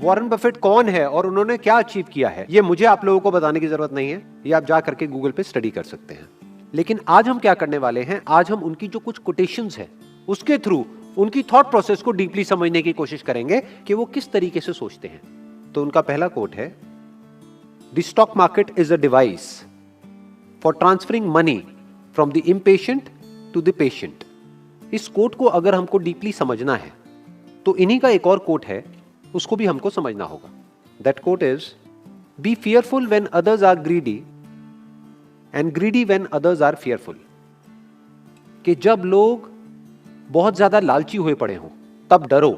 Warren Buffett कौन है और उन्होंने क्या अचीव किया है, ये मुझे आप लोगों को बताने की जरूरत नहीं है, ये आप जा करके गूगल पे स्टडी कर सकते हैं। लेकिन आज हम क्या करने वाले हैं, आज हम उनकी जो कुछ कोटेशंस है उसके थ्रू उनकी थॉट प्रोसेस को डीपली समझने की कोशिश करेंगे कि वो किस तरीके से सोचते हैं। तो उनका पहला कोट है, the stock market is a device for transferring money from the impatient to the patient. इस कोट को अगर हमको डीपली समझना है तो इन्हीं का एक और कोट है, उसको भी हमको समझना होगा। That quote is, be fearful when others are greedy and greedy when others are fearful. कि जब लोग बहुत ज्यादा लालची हुए पड़े हों तब डरो,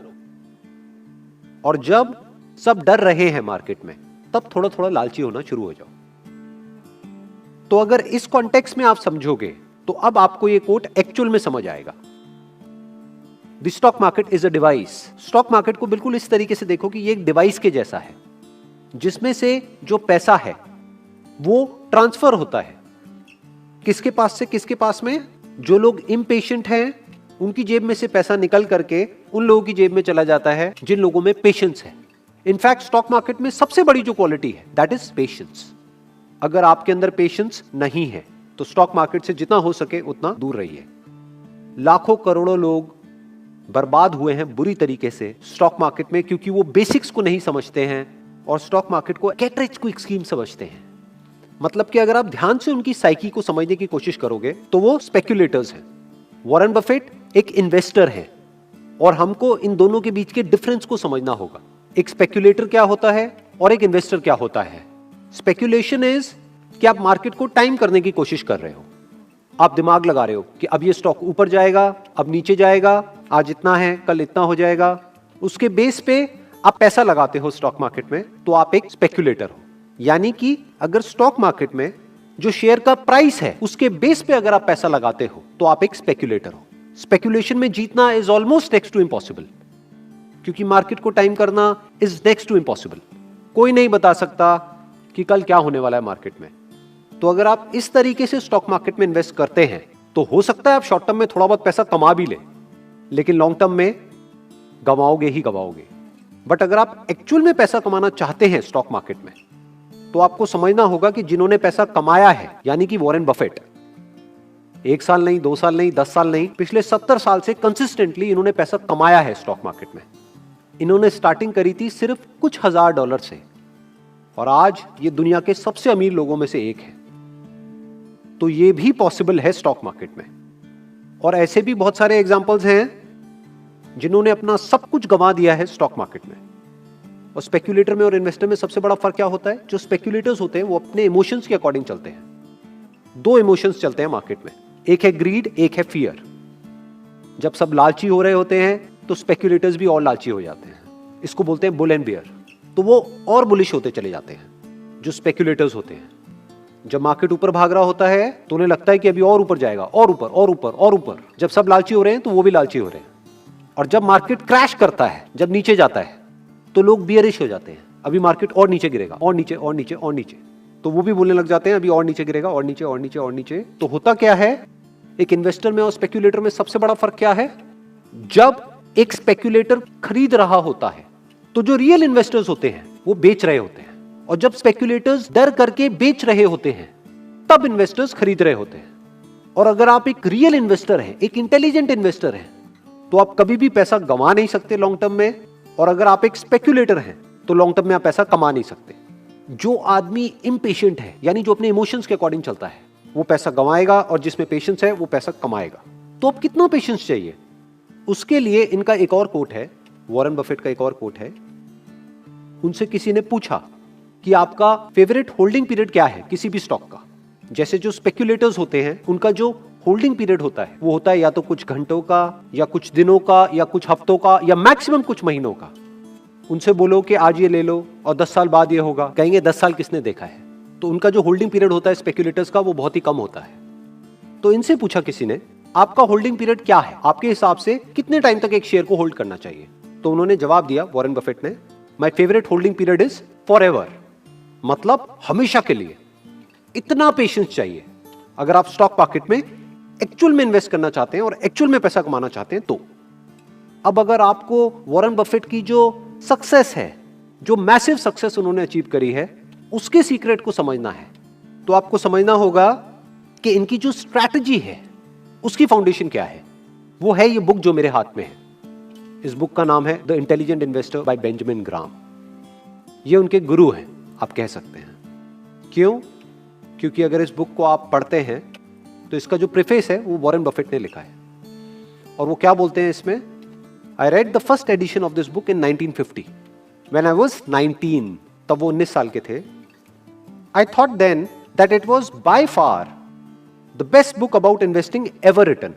और जब सब डर रहे हैं मार्केट में तब थोड़ा थोड़ा लालची होना शुरू हो जाओ। तो अगर इस कॉन्टेक्स्ट में आप समझोगे तो अब आपको यह कोट एक्चुअल में समझ आएगा। The stock market is a device. Stock market को बिल्कुल इस तरीके से देखो कि ये एक डिवाइस के जैसा है, जिसमें से जो पैसा है वो ट्रांसफर होता है किसके पास से किसके पास में। जो लोग इम्पेशेंट हैं उनकी जेब में से पैसा निकल करके उन लोगों की जेब में चला जाता है जिन लोगों में पेशेंस है। इनफैक्ट स्टॉक मार्केट में सबसे बड़ी जो क्वालिटी है दैट इज पेशेंस। अगर आपके अंदर पेशेंस नहीं है तो स्टॉक मार्केट से जितना हो सके उतना दूर रहिए। लाखों करोड़ों लोग बर्बाद हुए हैं बुरी तरीके से स्टॉक मार्केट में, क्योंकि वो बेसिक्स को नहीं समझते हैं और स्टॉक मार्केट को गेट रिच क्विक स्कीम समझते हैं। मतलब कि अगर आप ध्यान से उनकी साइकी को समझने की कोशिश करोगे तो वो स्पेक्युलेटर्स हैं। वॉरेन बफेट एक इन्वेस्टर है और हमको इन दोनों के बीच के डिफरेंस को समझना होगा। एक स्पेक्युलेटर क्या होता है और एक इन्वेस्टर क्या होता है। स्पेक्युलेशन इज कि आप मार्केट को टाइम करने की कोशिश कर रहे हो, आप दिमाग लगा रहे हो कि अब ये स्टॉक ऊपर जाएगा, अब नीचे जाएगा, आज इतना है कल इतना हो जाएगा। उसके बेस पे आप पैसा लगाते हो स्टॉक मार्केट में, तो आप एक स्पेक्युलेटर हो। यानी कि अगर स्टॉक मार्केट में जो शेयर का प्राइस है उसके बेस पे अगर आप पैसा लगाते हो तो आप एक स्पेक्युलेटर हो। स्पेक्युलेशन में जीतना is almost next to impossible, क्योंकि मार्केट को टाइम करना इज नेक्स्ट टू इम्पॉसिबल। कोई नहीं बता सकता कि कल क्या होने वाला है मार्केट में। तो अगर आप इस तरीके से स्टॉक मार्केट में इन्वेस्ट करते हैं तो हो सकता है आप शॉर्ट टर्म में थोड़ा बहुत पैसा कमा भी ले, लेकिन लॉन्ग टर्म में गवाओगे ही गवाओगे। बट अगर आप एक्चुअल में पैसा कमाना चाहते हैं स्टॉक मार्केट में तो आपको समझना होगा कि जिन्होंने पैसा कमाया है, यानी कि वॉरेन बफेट, 1 साल नहीं, 2 साल नहीं, 10 साल नहीं, पिछले 70 साल से कंसिस्टेंटली इन्होंने पैसा कमाया है स्टॉक मार्केट में। इन्होंने स्टार्टिंग करी थी सिर्फ कुछ $1000 से और आज ये दुनिया के सबसे अमीर लोगों में से एक है। तो ये भी पॉसिबल है स्टॉक मार्केट में। और ऐसे भी बहुत सारे एग्जांपल्स हैं जिन्होंने अपना सब कुछ गंवा दिया है स्टॉक मार्केट में। और स्पेक्युलेटर में और इन्वेस्टर में सबसे बड़ा फर्क क्या होता है, जो स्पेक्युलेटर्स होते हैं वो अपने इमोशंस के अकॉर्डिंग चलते हैं। 2 इमोशंस चलते हैं मार्केट में, एक है ग्रीड, एक है फियर। जब सब लालची हो रहे होते हैं तो स्पेक्युलेटर्स भी और लालची हो जाते हैं, इसको बोलते हैं बुल एंड बियर। तो वो और बुलिश होते चले जाते हैं जो स्पेक्युलेटर्स होते हैं। जब मार्केट ऊपर भाग रहा होता है तो उन्हें लगता है कि अभी और ऊपर जाएगा, और ऊपर और ऊपर और ऊपर। जब सब लालची हो रहे हैं तो वो भी लालची हो रहे हैं। और जब मार्केट क्रैश करता है, जब नीचे जाता है, तो लोग बियरिश हो जाते हैं, अभी मार्केट और नीचे गिरेगा, और नीचे और नीचे और नीचे। तो वो भी बोलने लग जाते हैं अभी और नीचे गिरेगा, और नीचे और नीचे और नीचे। तो होता क्या है, एक इन्वेस्टर में और स्पेक्युलेटर में सबसे बड़ा फर्क क्या है, जब एक स्पेक्युलेटर खरीद रहा होता है तो जो रियल इन्वेस्टर्स होते हैं वो बेच रहे होते हैं, और जब स्पेक्युलेटर्स डर करके बेच रहे होते हैं तब इन्वेस्टर्स खरीद रहे होते हैं। और अगर आप एक रियल इन्वेस्टर हैं, एक इंटेलिजेंट इन्वेस्टर हैं, तो आप कभी भी पैसा गंवा नहीं सकते लॉन्ग टर्म में। और अगर आप एक स्पेक्युलेटर हैं तो लॉन्ग टर्म में आप पैसा कमा नहीं सकते। जो आदमी इम्पेशेंट है, यानी जो अपने इमोशंस के अकॉर्डिंग चलता है, वो पैसा गंवाएगा, और जिसमें पेशेंस है वो पैसा कमाएगा। तो अब कितना पेशेंस चाहिए, उसके लिए इनका एक और कोट है, वॉरेन बफेट का एक और कोट है। उनसे किसी ने पूछा कि आपका फेवरेट होल्डिंग पीरियड क्या है किसी भी स्टॉक का। जैसे जो स्पेक्युलेटर्स होते हैं उनका जो होल्डिंग पीरियड होता है वो होता है या तो कुछ घंटों का, या कुछ दिनों का, या कुछ हफ्तों का, या मैक्सिमम कुछ महीनों का। उनसे बोलो कि आज ये ले लो और 10 साल बाद ये होगा, कहेंगे 10 साल किसने देखा है। तो उनका जो होल्डिंग पीरियड होता है स्पेक्युलेटर्स का वो बहुत ही कम होता है। तो इनसे पूछा किसी ने, आपका होल्डिंग पीरियड क्या है, आपके हिसाब से कितने टाइम तक एक शेयर को होल्ड करना चाहिए। तो उन्होंने जवाब दिया, वॉरेन बफेट ने, my favourite holding period is forever, मतलब हमेशा के लिए। इतना पेशेंस चाहिए अगर आप स्टॉक मार्केट में एक्चुअल में इन्वेस्ट करना चाहते हैं और एक्चुअल में पैसा कमाना चाहते हैं। तो अब अगर आपको वॉरेन बफेट की जो सक्सेस है जो मैसिव सक्सेस उन्होंने अचीव करी है, उसके सीक्रेट को समझना है तो आपको समझना होगा कि इनकी जो स्ट्रैटेजी है उसकी फाउंडेशन क्या है। वो है ये बुक जो मेरे हाथ में है। इस बुक का नाम है the intelligent investor by Benjamin Graham. ये उनके गुरु हैं, आप कह सकते हैं। क्यों? क्योंकि अगर इस बुक को आप पढ़ते हैं तो इसका जो प्रीफेस है वो वॉरेन बफेट ने लिखा है। और वो क्या बोलते हैं इसमें? I read the first edition of this book in 1950 when I was 19। तब वो 19 साल के थे। I thought then that it was by far the best book about investing ever written.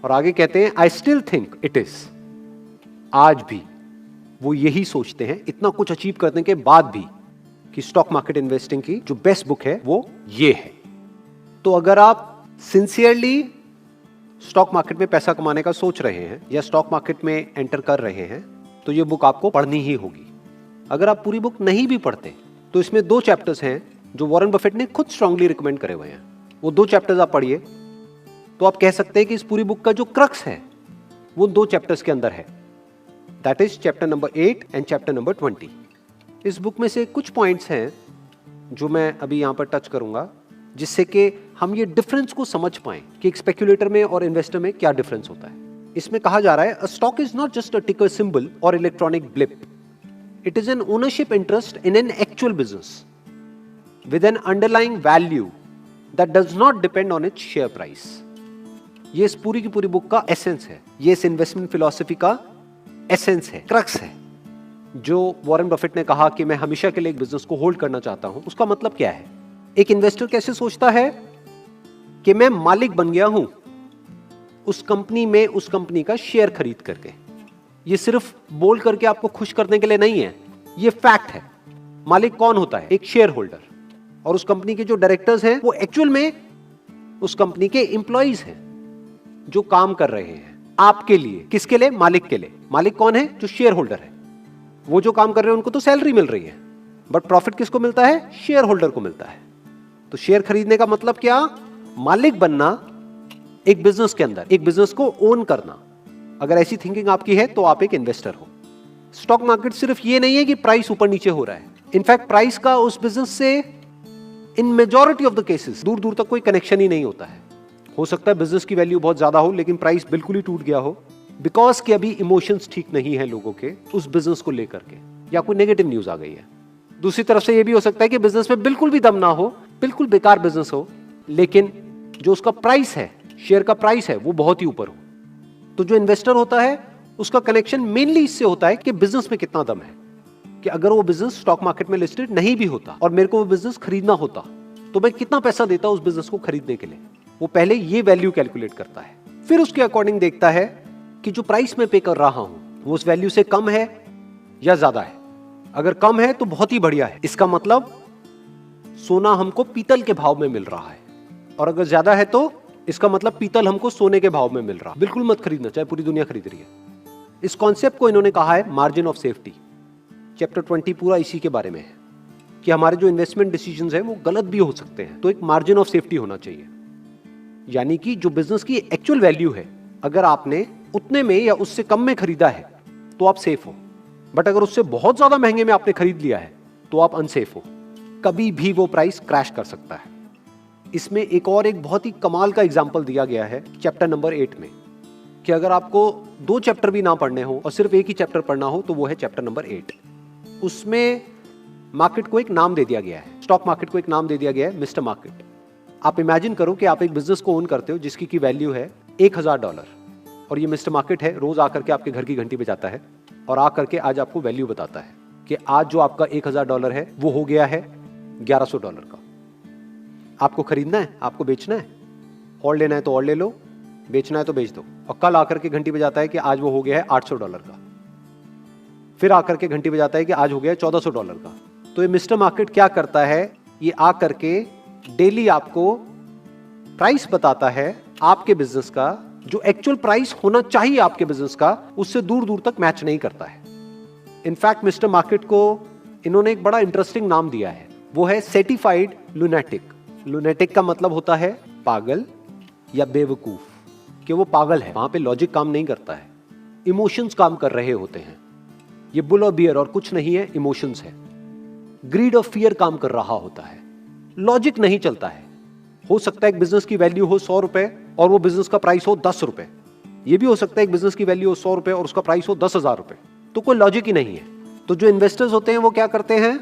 और आगे कहते हैं I still think it is. आज भी वो यही सोचते हैं, इतना कुछ अचीव करने के बाद भी, कि स्टॉक मार्केट इन्वेस्टिंग की जो बेस्ट बुक है वो ये है। तो अगर आप सिंसियरली स्टॉक मार्केट में पैसा कमाने का सोच रहे हैं या स्टॉक मार्केट में एंटर कर रहे हैं तो ये बुक आपको पढ़नी ही होगी। अगर आप पूरी बुक नहीं भी पढ़ते तो इसमें 2 चैप्टर्स हैं जो वॉरेन बफेट ने खुद स्ट्रांगली रिकमेंड करे हुए हैं। वो 2 चैप्टर्स आप पढ़िए तो आप कह सकते हैं कि इस पूरी बुक का जो क्रक्स है वो 2 चैप्टर्स के अंदर है। That is chapter number 8 and chapter number 20। इस बुक में से कुछ पॉइंट्स हैं जो मैं अभी यहां पर टच करूंगा, जिससे कि हम ये डिफरेंस को समझ पाएं कि एक स्पेक्युलेटर में और इन्वेस्टर में क्या डिफरेंस होता है। इसमें कहा जा रहा है, a stock is not just a टिकर सिंबल और electronic blip, it is an ownership interest in an actual business with N underlying value that does not depend on its share price. ये इस पूरी की पूरी बुक का essence है, ये इस इन्वेस्टमेंट फिलॉसफी का एसेंस है, क्रक्स है। जो वॉरेन बफेट ने कहा कि मैं हमेशा के लिए एक बिजनेस को होल्ड करना चाहता हूं, उसका मतलब क्या है? एक इन्वेस्टर कैसे सोचता है कि मैं मालिक बन गया हूं उस कंपनी में, उस कंपनी का शेयर खरीद करके। ये सिर्फ बोल करके आपको खुश करने के लिए नहीं है, ये फैक्ट है। मालिक कौन होता है? एक शेयर होल्डर। और उस कंपनी के जो डायरेक्टर्स हैं वो एक्चुअल में उस कंपनी के एम्प्लॉइज हैं जो काम कर रहे हैं आपके लिए। किसके लिए? मालिक के लिए। मालिक कौन है? जो शेयर होल्डर है। वो जो काम कर रहे हैं उनको तो सैलरी मिल रही है, बट प्रॉफिट किसको मिलता है? शेयर होल्डर को मिलता है। तो शेयर खरीदने का मतलब क्या? मालिक बनना एक बिजनेस के अंदर, एक बिजनेस को ओन करना। अगर ऐसी थिंकिंग आपकी है तो आप एक इन्वेस्टर हो। स्टॉक मार्केट सिर्फ ये नहीं है कि प्राइस ऊपर नीचे हो रहा है। इनफैक्ट प्राइस का उस बिजनेस से इन मेजॉरिटी ऑफ द केसेस दूर दूर तक कोई कनेक्शन ही नहीं होता है। हो सकता है बिजनेस की वैल्यू बहुत ज्यादा हो लेकिन प्राइस बिल्कुल ही टूट गया हो, बिकॉज कि अभी इमोशंस ठीक नहीं है लोगों के उस बिजनेस को लेकर के, या कोई नेगेटिव न्यूज आ गई है। दूसरी तरफ से यह भी हो सकता है कि बिजनेस में बिल्कुल भी दम ना हो, बिल्कुल बेकार बिजनेस हो, लेकिन जो उसका प्राइस है, शेयर का प्राइस है, वो बहुत ही ऊपर हो। तो जो इन्वेस्टर होता है उसका कनेक्शन मेनली इससे होता है कि बिजनेस में कितना दम है, कि अगर वो बिजनेस स्टॉक मार्केट में लिस्टेड नहीं भी होता और मेरे को वो बिजनेस खरीदना होता तो मैं कितना पैसा देता उस बिजनेस को खरीदने के लिए। वो पहले ये वैल्यू कैलकुलेट करता है, फिर उसके अकॉर्डिंग देखता है कि जो प्राइस मैं पे कर रहा हूं वो उस वैल्यू से कम है या ज्यादा है। अगर कम है तो बहुत ही बढ़िया है, इसका मतलब सोना हमको पीतल के भाव में मिल रहा है, और अगर ज्यादा है तो इसका मतलब पीतल हमको सोने के भाव में मिल रहा है। बिल्कुल मत खरीदना, चाहे पूरी दुनिया खरीद रही है। इस कॉन्सेप्ट को इन्होंने कहा है मार्जिन ऑफ सेफ्टी। चैप्टर 20 पूरा इसी के बारे में है कि हमारे जो इन्वेस्टमेंट डिसीजंस हैं वो गलत भी हो सकते हैं, तो एक मार्जिन ऑफ सेफ्टी होना चाहिए। यानी कि जो बिजनेस की एक्चुअल वैल्यू है, अगर आपने उतने में या उससे कम में खरीदा है तो आप सेफ हो, बट अगर उससे बहुत ज्यादा महंगे में आपने खरीद लिया है तो आप अनसेफ हो। कभी भी वो प्राइस क्रैश कर सकता है। इसमें एक बहुत ही कमाल का एग्जाम्पल दिया गया है चैप्टर नंबर 8 में, कि अगर आपको 2 चैप्टर भी ना पढ़ने हो और सिर्फ एक ही चैप्टर पढ़ना हो तो वो है चैप्टर नंबर 8। उसमें मार्केट को एक नाम दे दिया गया है, स्टॉक मार्केट को एक नाम दे दिया गया है, मिस्टर मार्केट। आप इमेजिन करो कि आप एक बिजनेस को ओन करते हो जिसकी की वैल्यू है $1000, और ये मिस्टर मार्केट है, रोज आकर के आपके घर की घंटी बजाता है और आकर के आज आपको वैल्यू बताता है कि आज जो आपका $1000 है वो हो गया है $1100 का। आपको खरीदना है, आपको बेचना है, और लेना है तो और ले लो, बेचना है तो बेच दो। और कल आकर के घंटी बजाता है कि आज वो हो गया है $800 का, फिर आकर के घंटी बजाता है कि आज हो गया है $1400 का। तो ये मिस्टर मार्केट क्या करता है, ये आकर के डेली आपको प्राइस बताता है आपके बिजनेस का, जो एक्चुअल प्राइस होना चाहिए आपके बिजनेस का, उससे दूर दूर तक मैच नहीं करता है। इनफैक्ट मिस्टर मार्केट को इन्होंने एक बड़ा इंटरेस्टिंग नाम दिया है, वो है सर्टिफाइड लुनेटिक। लुनेटिक का मतलब होता है पागल या बेवकूफ, कि वो पागल है, वहां पे लॉजिक काम नहीं करता है, इमोशंस काम कर रहे होते हैं। ये बुल और बियर और कुछ नहीं है, इमोशंस है। ग्रीड और फियर काम कर रहा होता है, लॉजिक नहीं चलता है। हो सकता है एक बिजनेस की वैल्यू हो 100 रुपए और वो बिजनेस का प्राइस हो 10 रुपए। ये भी हो सकता है एक बिजनेस की वैल्यू हो 100 रुपए और उसका प्राइस हो 10,000 रुपए। तो कोई लॉजिक ही नहीं है। तो जो इन्वेस्टर्स होते हैं वो क्या करते हैं,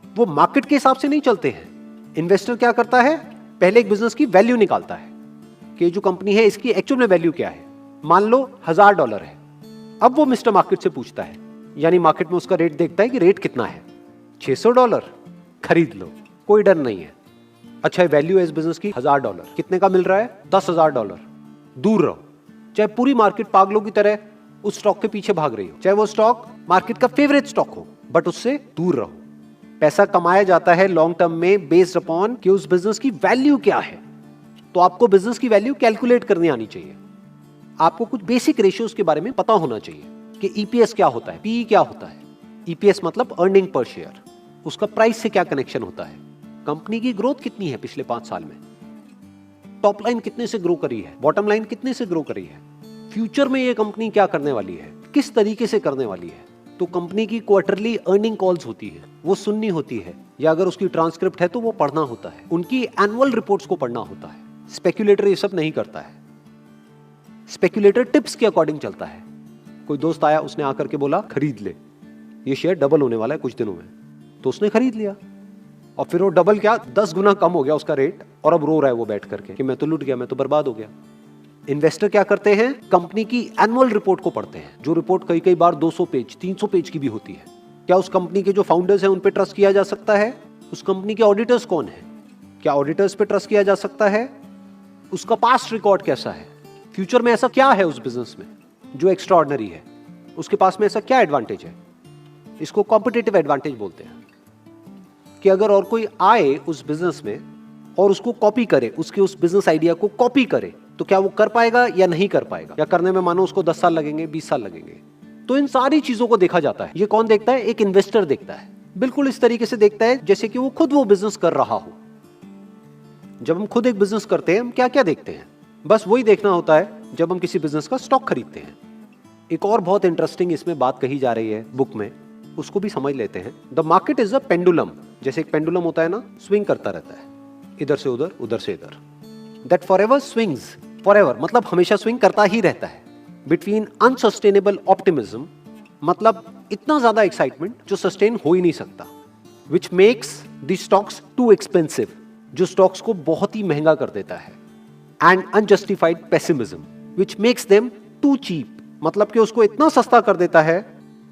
वो मार्केट के हिसाब से नहीं चलते हैं। इन्वेस्टर क्या करता है, पहले एक बिजनेस की वैल्यू निकालता है कि जो कंपनी है इसकी एक्चुअल में वैल्यू क्या है। मान लो $1000 है। अब वो मिस्टर मार्केट से पूछता है, यानी मार्केट में उसका रेट देखता है कि रेट कितना है, $600, खरीद लो, कोई डर नहीं है। अच्छा, वैल्यू है इस बिजनेस की $1000, कितने का मिल रहा है, $10,000। दूर रहो। चाहे पूरी मार्केट पागलों की तरह उस स्टॉक के पीछे भाग रही हो, चाहे वो स्टॉक मार्केट का फेवरेट स्टॉक हो, बट उससे दूर रहो। पैसा कमाया जाता है लॉन्ग टर्म में बेस्ड अपॉन कि उस बिजनेस की वैल्यू क्या है। तो आपको बिजनेस की वैल्यू कैलकुलेट करनी आनी चाहिए। आपको कुछ बेसिक रेशियोज के बारे में पता होना चाहिए कि ईपीएस क्या होता है, पीई क्या होता है। ईपीएस मतलब अर्निंग पर शेयर, उसका प्राइस से क्या कनेक्शन होता है, कंपनी की ग्रोथ कितनी है पिछले 5 साल में, टॉप लाइन कितने से ग्रो करी है, बॉटम लाइन कितने से ग्रो करी है, फ्यूचर में ये कंपनी क्या करने वाली है, किस तरीके से करने वाली है। तो कंपनी की क्वार्टरली अर्निंग कॉल्स होती है, वो सुननी होती है, या अगर उसकी ट्रांसक्रिप्ट है तो वो पढ़ना होता है। उनकी एनुअल रिपोर्ट्स को पढ़ना होता है। स्पेक्यूलेटर ये सब नहीं करता है। स्पेक्यूलेटर टिप्स के अकॉर्डिंग चलता है। कोई दोस्त आया, उसने आकर के बोला खरीद ले, ये शेयर डबल होने वाला है कुछ दिनों में, तो उसने खरीद लिया और फिर वो डबल क्या 10 गुना कम हो गया उसका रेट, और अब रो रहा है वो बैठ करके कि मैं तो लुट गया, मैं तो बर्बाद हो गया। इन्वेस्टर क्या करते हैं, कंपनी की एनुअल रिपोर्ट को पढ़ते हैं, जो रिपोर्ट कई कई बार 200 पेज 300 पेज की भी होती है। क्या उस कंपनी के जो फाउंडर्स हैं उन पे ट्रस्ट किया जा सकता है, उस कंपनी के ऑडिटर्स कौन है, क्या ऑडिटर्स पे ट्रस्ट किया जा सकता है, उसका पास्ट रिकॉर्ड कैसा है, फ्यूचर में ऐसा क्या है उस बिजनेस में जो एक्स्ट्राऑर्डिनरी है, उसके पास में ऐसा क्या एडवांटेज है। इसको कॉम्पिटिटिव एडवांटेज बोलते हैं कि अगर और कोई आए उस बिजनेस में और उसको कॉपी करे, उसके उस बिजनेस आइडिया को कॉपी करे, तो क्या वो कर पाएगा या नहीं कर पाएगा, या करने में मानो उसको 10 साल लगेंगे, 20 साल लगेंगे। तो इन सारी चीजों को देखा जाता है। ये कौन देखता है, एक इन्वेस्टर देखता है। बिल्कुल इस तरीके से देखता है जैसे कि वो खुद वो बिजनेस कर रहा हो। जब हम खुद एक बिजनेस करते हैं, हम क्या क्या देखते हैं, बस वही देखना होता है जब हम किसी बिजनेस का स्टॉक खरीदते हैं। एक और बहुत इंटरेस्टिंग इसमें बात कही जा रही है बुक में, उसको भी समझ लेते हैं। The market is a pendulum. जैसे एक पेंडुलम होता है ना, स्विंग करता रहता है, इधर से उधर, उधर से इधर। दैट फॉरएवर स्विंग्स, फॉरएवर मतलब हमेशा स्विंग करता ही रहता है। बिटवीन अनसस्टेनेबल ऑप्टिमिज्म मतलब इतना ज्यादा एक्साइटमेंट जो सस्टेन हो ही नहीं सकता, which makes the stocks too expensive, जो स्टॉक्स को बहुत ही महंगा कर देता है, and unjustified pessimism which makes them too cheap, मतलब कि उसको इतना सस्ता कर देता है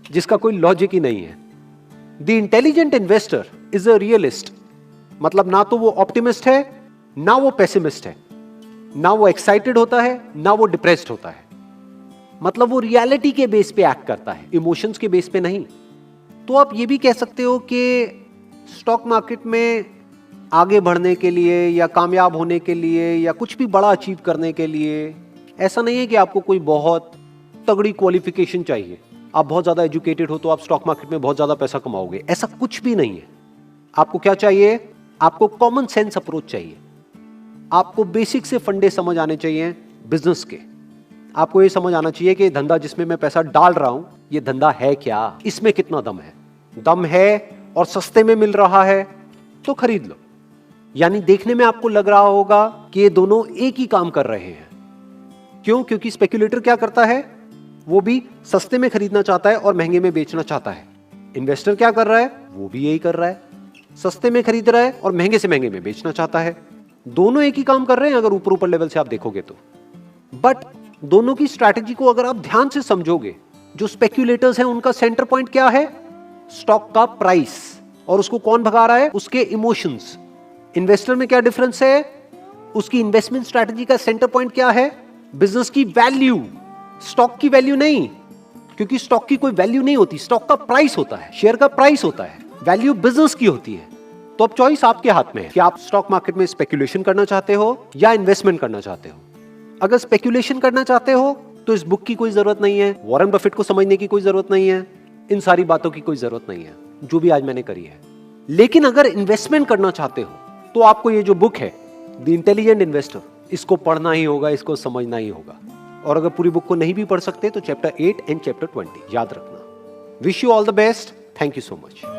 जिसका कोई लॉजिक ही नहीं है। The intelligent investor is a realist, मतलब ना तो वो ऑप्टिमिस्ट है ना वो पेसिमिस्ट है, ना वो एक्साइटेड होता है ना वो डिप्रेस्ड होता है, मतलब वो रियलिटी के बेस पे एक्ट करता है, इमोशंस के बेस पे नहीं। तो आप ये भी कह सकते हो कि स्टॉक मार्केट में आगे बढ़ने के लिए या कामयाब होने के लिए या कुछ भी बड़ा अचीव करने के लिए ऐसा नहीं है कि आपको कोई बहुत तगड़ी क्वालिफिकेशन चाहिए, आप बहुत ज्यादा एजुकेटेड हो तो आप स्टॉक मार्केट में बहुत ज्यादा पैसा कमाओगे, ऐसा कुछ भी नहीं है। आपको क्या चाहिए, आपको कॉमन सेंस अप्रोच चाहिए, आपको बेसिक से फंडे समझ आने चाहिए बिजनेस के। आपको ये समझ आना चाहिए कि धंधा जिसमें मैं पैसा डाल रहा हूं, ये धंधा है क्या, इसमें कितना दम है और सस्ते में मिल रहा है तो खरीद लो। यानी देखने में आपको लग रहा होगा कि ये दोनों एक ही काम कर रहे हैं। क्यों? क्योंकि स्पेक्यूलेटर क्या करता है, वो भी सस्ते में खरीदना चाहता है और महंगे में बेचना चाहता है। इन्वेस्टर क्या कर रहा है, वो भी यही कर रहा है, सस्ते में खरीद रहा है और महंगे से महंगे में बेचना चाहता है। दोनों एक ही काम कर रहे हैं अगर ऊपर ऊपर लेवल से आप देखोगे तो। बट दोनों की स्ट्रैटेजी को अगर आप ध्यान से समझोगे, जो स्पेक्यूलेटर्स हैं उनका सेंटर पॉइंट क्या है, स्टॉक का प्राइस, और उसको कौन भगा रहा है, उसके इमोशंस। इन्वेस्टर में क्या डिफरेंस है, उसकी इन्वेस्टमेंट स्ट्रैटेजी का सेंटर पॉइंट क्या है, बिजनेस की वैल्यू, स्टॉक की वैल्यू नहीं, क्योंकि स्टॉक की कोई वैल्यू नहीं होती, स्टॉक का प्राइस होता है, शेयर का प्राइस होता है, वैल्यू बिजनेस की होती है। तो अब चॉइस आपके हाथ में है कि आप स्टॉक मार्केट में स्पेक्यूलेशन करना चाहते हो या इन्वेस्टमेंट करना चाहते हो। अगर स्पेक्यूलेशन करना चाहते हो तो इस बुक की कोई जरूरत नहीं है, वॉरेन बफेट को समझने की कोई जरूरत नहीं है, इन सारी बातों की कोई जरूरत नहीं है जो भी आज मैंने करी है। लेकिन अगर इन्वेस्टमेंट करना चाहते हो तो आपको ये जो बुक है द इंटेलिजेंट इन्वेस्टर, इसको पढ़ना ही होगा, इसको समझना ही होगा। और अगर पूरी बुक को नहीं भी पढ़ सकते तो चैप्टर 8 एंड चैप्टर 20 याद रखना। Wish you all the best. Thank you so much.